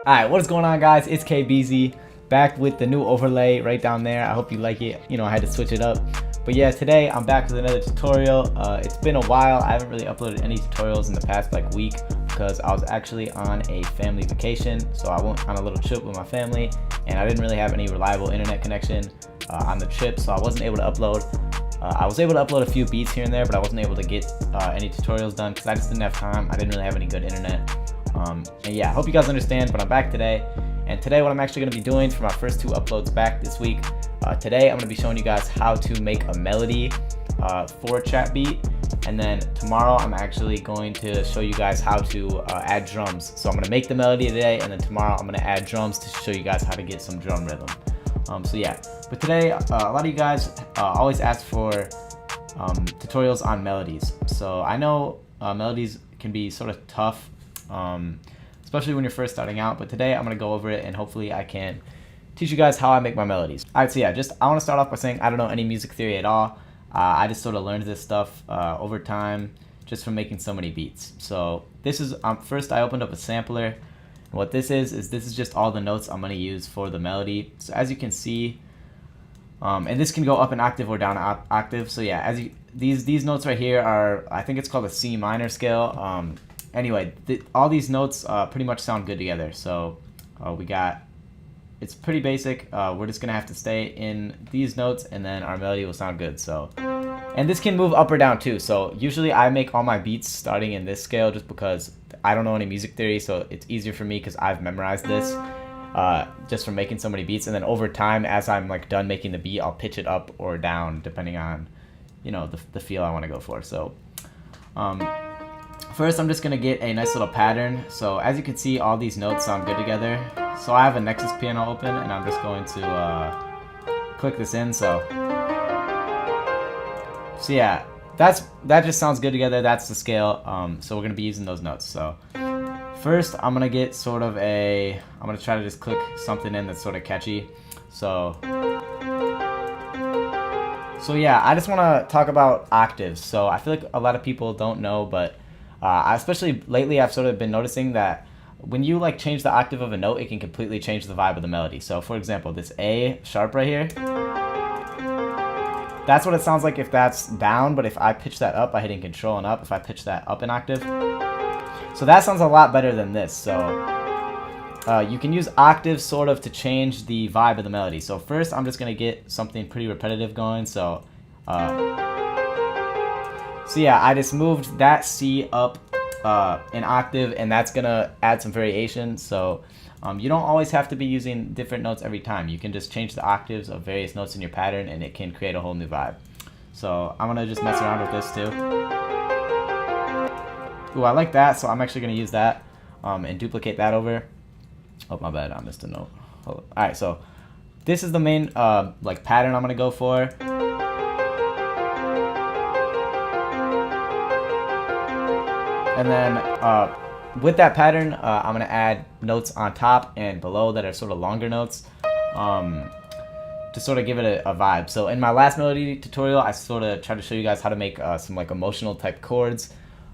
Alright, what is going on, guys? It's KBZ back with the new overlay right down there. I hope you like it. You know, I had to switch it up. But yeah, today I'm back with another tutorial. It's been a while. I haven't really uploaded any tutorials in the past week because I was actually on a family vacation. So I went on a little trip with my family and I didn't really have any reliable internet connection on the trip, so I wasn't able to upload. I was able to upload a few beats here and there, but I wasn't able to get any tutorials done because I just didn't have time. I didn't really have any good internet. And yeah, I hope you guys understand, but I'm back today. And today what I'm actually going to be doing for my first two uploads back this week, today I'm going to be showing you guys how to make a melody for a trap beat. And then tomorrow I'm actually going to show you guys how to add drums. So I'm going to make the melody today, and then tomorrow I'm going to add drums to show you guys how to get some drum rhythm. So yeah, but today a lot of you guys always ask for tutorials on melodies. So I know melodies can be sort of tough, especially when you're first starting out, but today I'm going to go over it and hopefully I can teach you guys how I make my melodies. Alright, so yeah, I want to start off by saying I don't know any music theory at all. I just sort of learned this stuff over time just from making so many beats. So this is, first I opened up a sampler. And what this is just all the notes I'm going to use for the melody. So as you can see, and this can go up an octave or down an octave. So yeah, these notes right here are, I think it's called a C minor scale. Anyway, all these notes pretty much sound good together. So it's pretty basic. We're just gonna have to stay in these notes and then our melody will sound good. So, and this can move up or down too. So usually I make all my beats starting in this scale just because I don't know any music theory, so it's easier for me because I've memorized this just from making so many beats. And then over time, as I'm like done making the beat, I'll pitch it up or down depending on, you know, the feel I want to go for. So first I'm just gonna get a nice little pattern. So as you can see, all these notes sound good together. So I have a Nexus piano open and I'm just going to click this in. So yeah, that just sounds good together. That's the scale. So we're gonna be using those notes. So first I'm gonna get sort of I'm gonna try to just click something in that's sort of catchy. So yeah, I just want to talk about octaves. So I feel like a lot of people don't know, but especially lately I've sort of been noticing that when you like change the octave of a note, it can completely change the vibe of the melody. So for example, this A sharp right here, that's what it sounds like if that's down, but if I pitch that up by hitting Control and up, if I pitch that up an octave, so that sounds a lot better than this. So you can use octaves sort of to change the vibe of the melody. So first I'm just going to get something pretty repetitive going. So yeah, I just moved that C up an octave, and that's going to add some variation. So you don't always have to be using different notes every time. You can just change the octaves of various notes in your pattern and it can create a whole new vibe. So I'm going to just mess around with this too. Ooh, I like that, so I'm actually going to use that and duplicate that over. Oh, my bad, I missed a note. Alright, so this is the main like pattern I'm going to go for. And then with that pattern, I'm going to add notes on top and below that are sort of longer notes to sort of give it a vibe. So in my last melody tutorial, I sort of tried to show you guys how to make some like emotional type chords.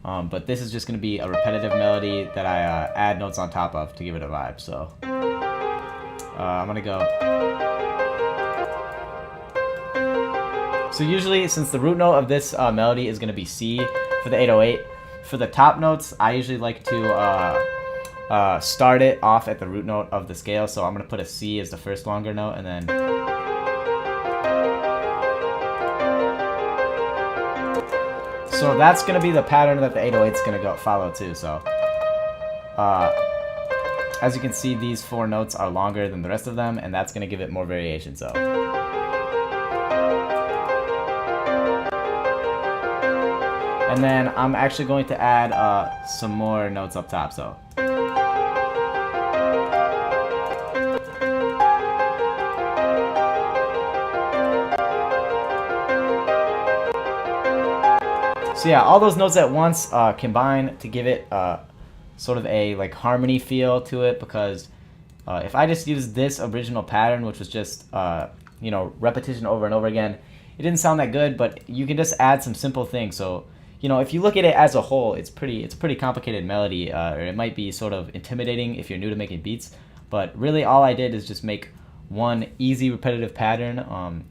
But this is just going to be a repetitive melody that I add notes on top of to give it a vibe. So I'm going to go. So usually, since the root note of this melody is going to be C for the 808, for the top notes, I usually like to start it off at the root note of the scale. So I'm going to put a C as the first longer note, and then so that's going to be the pattern that the 808 is going to follow too. So as you can see, these four notes are longer than the rest of them, and that's going to give it more variation. So and then I'm actually going to add some more notes up top. So yeah, all those notes at once combine to give it sort of a like harmony feel to it, because if I just use this original pattern, which was just you know, repetition over and over again, it didn't sound that good. But you can just add some simple things. So you know, if you look at it as a whole, it's a pretty complicated melody, or it might be sort of intimidating if you're new to making beats. But really, all I did is just make one easy repetitive pattern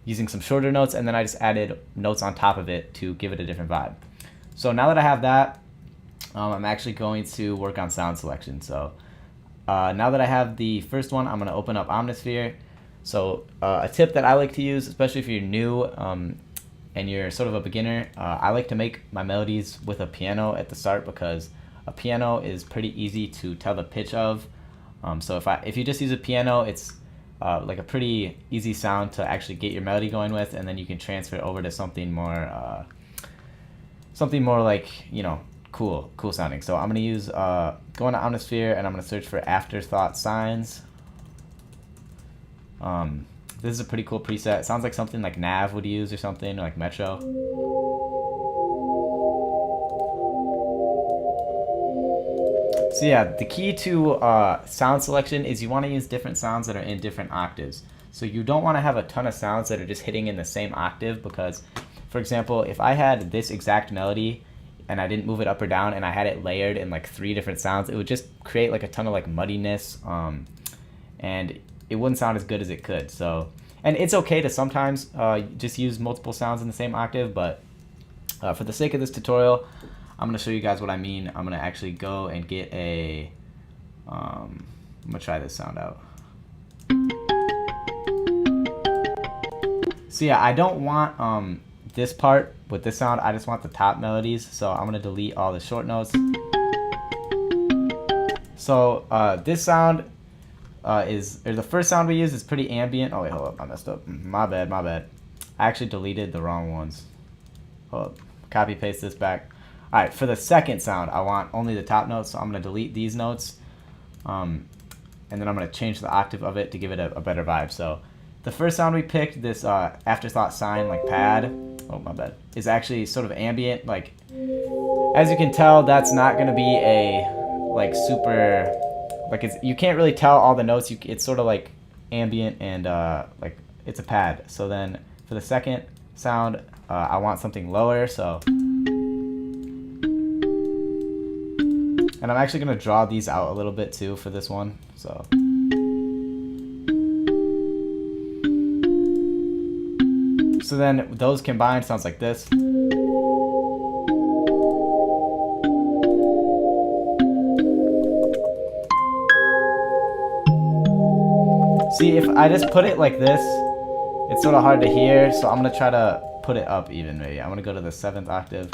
using some shorter notes, and then I just added notes on top of it to give it a different vibe. So now that I have that, I'm actually going to work on sound selection. So now that I have the first one, I'm going to open up Omnisphere. So a tip that I like to use, especially if you're new and you're sort of a beginner, I like to make my melodies with a piano at the start, because a piano is pretty easy to tell the pitch of. So if you just use a piano, it's like a pretty easy sound to actually get your melody going with, and then you can transfer it over to something more like, you know, cool sounding. So I'm gonna use go into Omnisphere, and I'm gonna search for Afterthought Signs. This is a pretty cool preset. It sounds like something like Nav would use, or something like Metro. So yeah, the key to sound selection is you want to use different sounds that are in different octaves. So you don't want to have a ton of sounds that are just hitting in the same octave, because, for example, if I had this exact melody and I didn't move it up or down, and I had it layered in like 3 different sounds, it would just create like a ton of like muddiness, and it wouldn't sound as good as it could. So, and it's okay to sometimes just use multiple sounds in the same octave, but for the sake of this tutorial, I'm going to show you guys what I mean. I'm going to actually go and get a, I'm going to try this sound out. So yeah, I don't want this part with this sound, I just want the top melodies. So I'm going to delete all the short notes. So this sound the first sound we use is pretty ambient. Oh wait, hold up, I messed up. My bad. I actually deleted the wrong ones. Hold up, copy paste this back. All right, for the second sound, I want only the top notes, so I'm gonna delete these notes, and then I'm gonna change the octave of it to give it a better vibe. So the first sound we picked, this Afterthought Sign, like pad, oh my bad, is actually sort of ambient. Like, as you can tell, that's not gonna be a like super, like, you can't really tell all the notes. It's sort of like ambient, and like it's a pad. So then for the second sound, I want something lower. So, and I'm actually gonna draw these out a little bit too for this one. So, so then those combined sounds like this. See, if I just put it like this, it's sort of hard to hear, so I'm going to try to put it up even, maybe. I'm going to go to the 7th octave.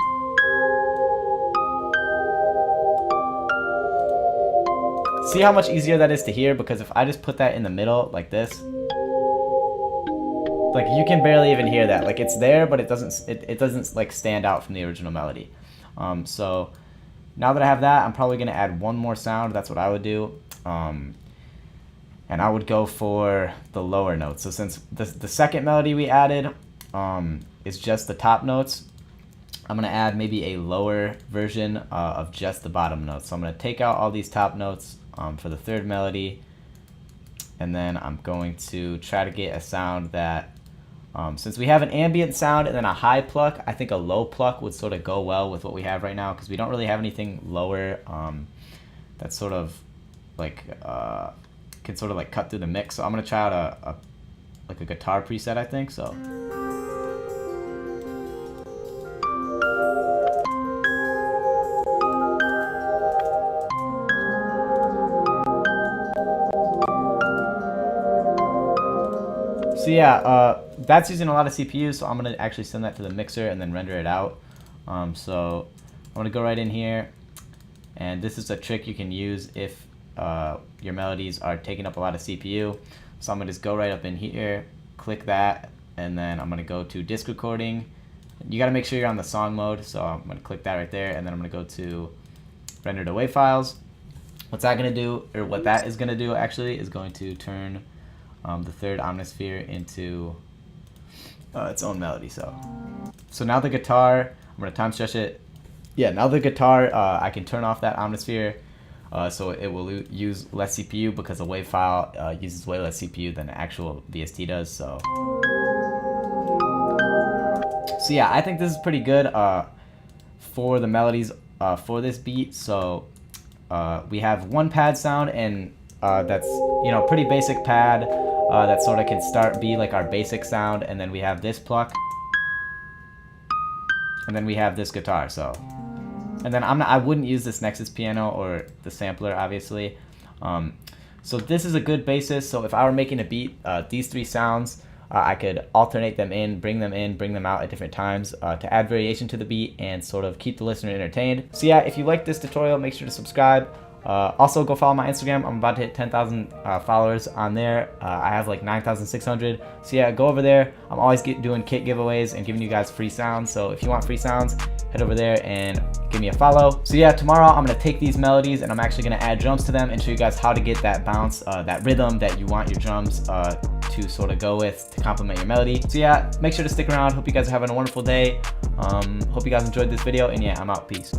See how much easier that is to hear? Because if I just put that in the middle, like this, like, you can barely even hear that. Like, it's there, but it doesn't like stand out from the original melody. So now that I have that, I'm probably going to add one more sound. That's what I would do. And I would go for the lower notes. So since the second melody we added is just the top notes, I'm going to add maybe a lower version of just the bottom notes. So I'm going to take out all these top notes for the third melody, and then I'm going to try to get a sound that, since we have an ambient sound and then a high pluck, I think a low pluck would sort of go well with what we have right now, because we don't really have anything lower that's sort of like can sort of like cut through the mix. So I'm gonna try out like a guitar preset, I think. So yeah, that's using a lot of CPU, so I'm gonna actually send that to the mixer and then render it out. So I'm gonna go right in here, and this is a trick you can use if your melodies are taking up a lot of CPU. So I'm gonna just go right up in here, click that, and then I'm gonna go to disc recording. You gotta make sure you're on the song mode, so I'm gonna click that right there, and then I'm gonna go to render to WAV files. What's that gonna do, or what that is gonna do actually, is going to turn the third Omnisphere into its own melody. So now the guitar, I'm gonna time stretch it. Yeah, now the guitar, I can turn off that Omnisphere, so it will use less CPU, because a WAV file uses way less CPU than the actual VST does. So yeah, I think this is pretty good. for the melodies for this beat. So we have one pad sound, and that's, you know, pretty basic pad that sort of can be like our basic sound, and then we have this pluck, and then we have this guitar. So, and then I wouldn't use this Nexus piano or the sampler, obviously. So this is a good basis. So if I were making a beat, these three sounds, I could alternate them in, bring them out at different times to add variation to the beat and sort of keep the listener entertained. So yeah, if you like this tutorial, make sure to subscribe. Also, go follow my Instagram. I'm about to hit 10,000 followers on there. I have like 9,600. So yeah, go over there. I'm always doing kit giveaways and giving you guys free sounds. So if you want free sounds, head over there and give me a follow. So yeah, tomorrow I'm gonna take these melodies and I'm actually gonna add drums to them and show you guys how to get that bounce, that rhythm that you want your drums to sort of go with to complement your melody. So yeah, make sure to stick around. Hope you guys are having a wonderful day. Hope you guys enjoyed this video, and yeah, I'm out. Peace.